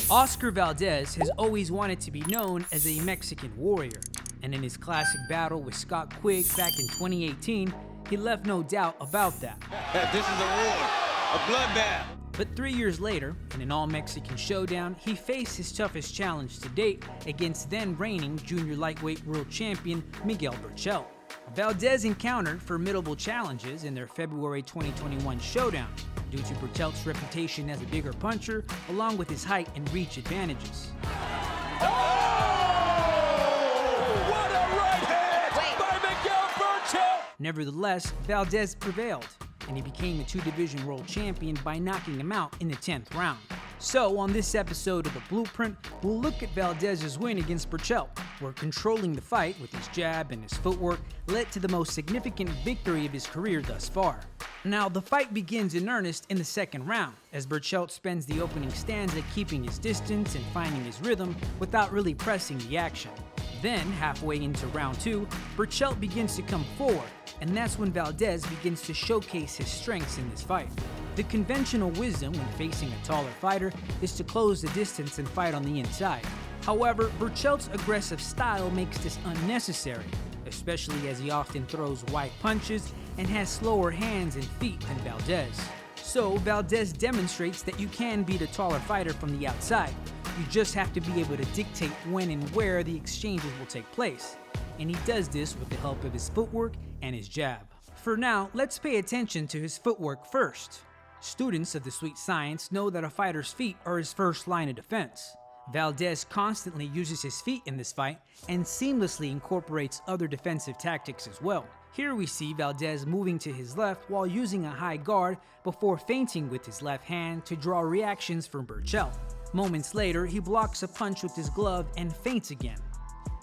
Oscar Valdez has always wanted to be known as a Mexican warrior, and in his classic battle with Scott Quigg back in 2018, he left no doubt about that. This is a war, a bloodbath. But 3 years later, in an all-Mexican showdown, he faced his toughest challenge to date against then-reigning junior lightweight world champion Miguel Berchelt. Valdez encountered formidable challenges in their February 2021 showdown due to Berchelt's reputation as a bigger puncher, along with his height and reach advantages. Oh! What a right hand by Miguel Berchelt! Nevertheless, Valdez prevailed, and he became the two-division world champion by knocking him out in the 10th round. So, on this episode of The Blueprint, we'll look at Valdez's win against Berchelt, where controlling the fight with his jab and his footwork led to the most significant victory of his career thus far. Now, the fight begins in earnest in the second round, as Berchelt spends the opening stanza keeping his distance and finding his rhythm without really pressing the action. Then, halfway into round 2, Berchelt begins to come forward, and that's when Valdez begins to showcase his strengths in this fight. The conventional wisdom when facing a taller fighter is to close the distance and fight on the inside. However, Berchelt's aggressive style makes this unnecessary, especially as he often throws wide punches and has slower hands and feet than Valdez. So, Valdez demonstrates that you can beat a taller fighter from the outside. You just have to be able to dictate when and where the exchanges will take place. And he does this with the help of his footwork and his jab. For now, let's pay attention to his footwork first. Students of the sweet science know that a fighter's feet are his first line of defense. Valdez constantly uses his feet in this fight and seamlessly incorporates other defensive tactics as well. Here we see Valdez moving to his left while using a high guard before feinting with his left hand to draw reactions from Berchelt. Moments later, he blocks a punch with his glove and feints again.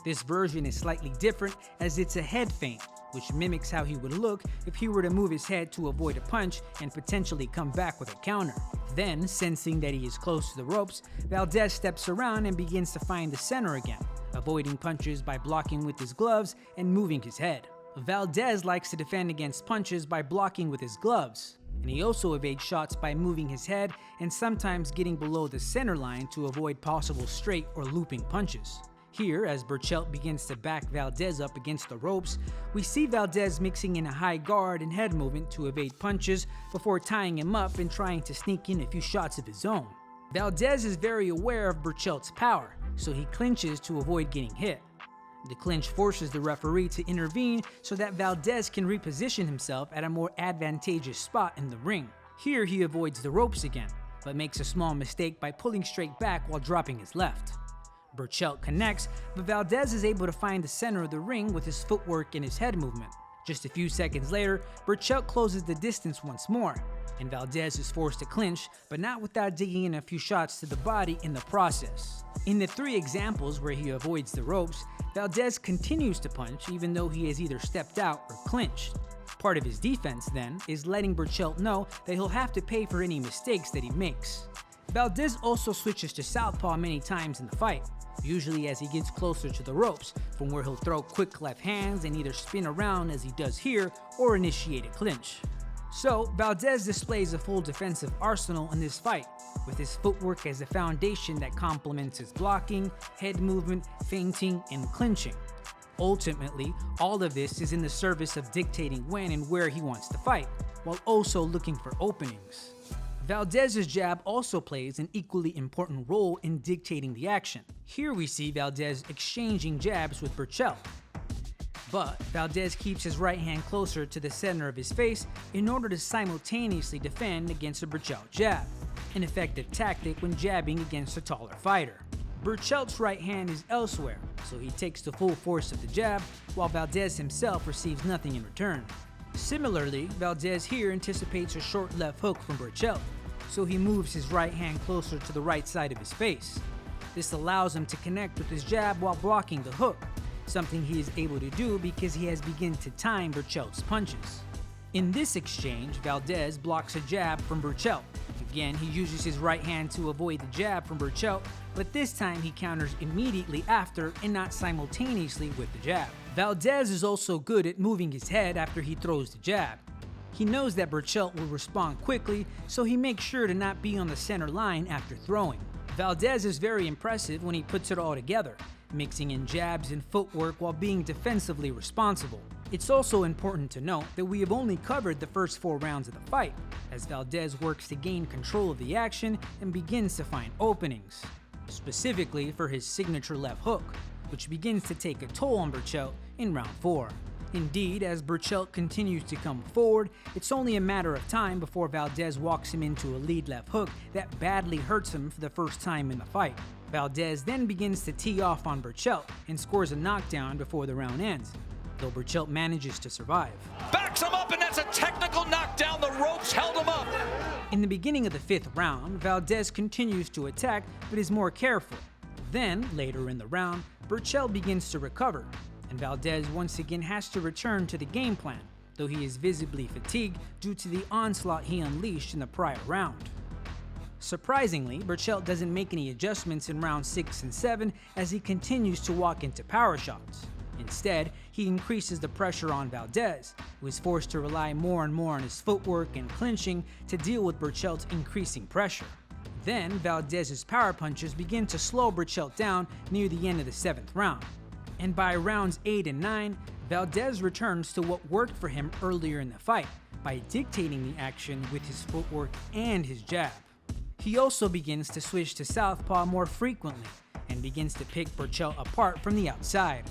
This version is slightly different as it's a head feint, which mimics how he would look if he were to move his head to avoid a punch and potentially come back with a counter. Then, sensing that he is close to the ropes, Valdez steps around and begins to find the center again, avoiding punches by blocking with his gloves and moving his head. Valdez likes to defend against punches by blocking with his gloves, and he also evades shots by moving his head and sometimes getting below the center line to avoid possible straight or looping punches. Here, as Berchelt begins to back Valdez up against the ropes, we see Valdez mixing in a high guard and head movement to evade punches before tying him up and trying to sneak in a few shots of his own. Valdez is very aware of Berchelt's power, so he clinches to avoid getting hit. The clinch forces the referee to intervene so that Valdez can reposition himself at a more advantageous spot in the ring. Here he avoids the ropes again, but makes a small mistake by pulling straight back while dropping his left. Berchelt connects, but Valdez is able to find the center of the ring with his footwork and his head movement. Just a few seconds later, Berchelt closes the distance once more, and Valdez is forced to clinch, but not without digging in a few shots to the body in the process. In the 3 examples where he avoids the ropes, Valdez continues to punch even though he has either stepped out or clinched. Part of his defense, then, is letting Berchelt know that he'll have to pay for any mistakes that he makes. Valdez also switches to southpaw many times in the fight, usually as he gets closer to the ropes, from where he'll throw quick left hands and either spin around as he does here or initiate a clinch. So, Valdez displays a full defensive arsenal in this fight, with his footwork as a foundation that complements his blocking, head movement, feinting, and clinching. Ultimately, all of this is in the service of dictating when and where he wants to fight, while also looking for openings. Valdez's jab also plays an equally important role in dictating the action. Here we see Valdez exchanging jabs with Berchelt. But Valdez keeps his right hand closer to the center of his face in order to simultaneously defend against a Berchelt jab, an effective tactic when jabbing against a taller fighter. Berchelt's right hand is elsewhere, so he takes the full force of the jab, while Valdez himself receives nothing in return. Similarly, Valdez here anticipates a short left hook from Berchelt, so he moves his right hand closer to the right side of his face. This allows him to connect with his jab while blocking the hook, something he is able to do because he has begun to time Berchelt's punches. In this exchange, Valdez blocks a jab from Berchelt. Again, he uses his right hand to avoid the jab from Berchelt, but this time he counters immediately after and not simultaneously with the jab. Valdez is also good at moving his head after he throws the jab. He knows that Berchelt will respond quickly, so he makes sure to not be on the center line after throwing. Valdez is very impressive when he puts it all together, mixing in jabs and footwork while being defensively responsible. It's also important to note that we have only covered the first 4 rounds of the fight, as Valdez works to gain control of the action and begins to find openings, specifically for his signature left hook, which begins to take a toll on Berchelt in round 4. Indeed, as Berchelt continues to come forward, it's only a matter of time before Valdez walks him into a lead left hook that badly hurts him for the first time in the fight. Valdez then begins to tee off on Berchelt and scores a knockdown before the round ends, though Berchelt manages to survive. Backs him up, and that's a technical knockdown. The ropes held him up. In the beginning of the 5th round, Valdez continues to attack but is more careful. Then, later in the round, Berchelt begins to recover, and Valdez once again has to return to the game plan, though he is visibly fatigued due to the onslaught he unleashed in the prior round. Surprisingly, Berchelt doesn't make any adjustments in rounds 6 and 7 as he continues to walk into power shots. Instead, he increases the pressure on Valdez, who is forced to rely more and more on his footwork and clinching to deal with Berchelt's increasing pressure. Then, Valdez's power punches begin to slow Berchelt down near the end of the 7th round. And by rounds 8 and 9, Valdez returns to what worked for him earlier in the fight by dictating the action with his footwork and his jab. He also begins to switch to southpaw more frequently and begins to pick Berchelt apart from the outside.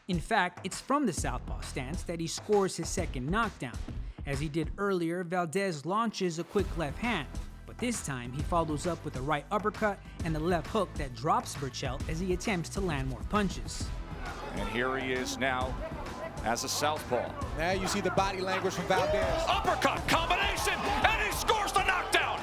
In fact, it's from the southpaw stance that he scores his second knockdown. As he did earlier, Valdez launches a quick left hand, but this time he follows up with a right uppercut and a left hook that drops Berchelt as he attempts to land more punches. And here he is now as a southpaw. Now you see the body language from Valdez. Uppercut combination, and he scores the knockdown.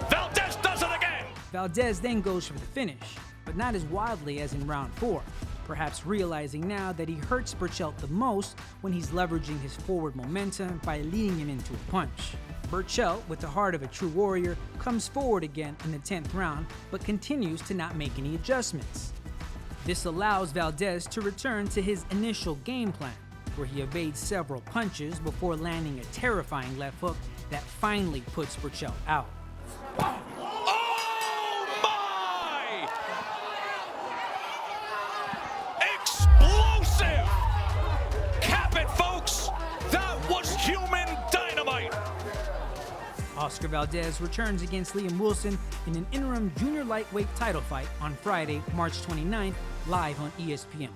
Valdez does it again. Valdez then goes for the finish, but not as wildly as in round 4, perhaps realizing now that he hurts Berchelt the most when he's leveraging his forward momentum by leading him into a punch. Berchelt, with the heart of a true warrior, comes forward again in the 10th round, but continues to not make any adjustments. This allows Valdez to return to his initial game plan, where he evades several punches before landing a terrifying left hook that finally puts Berchelt out. Oh my! Explosive! Cap it, folks! That was human dynamite! Oscar Valdez returns against Liam Wilson in an interim junior lightweight title fight on Friday, March 29th, live on ESPN+.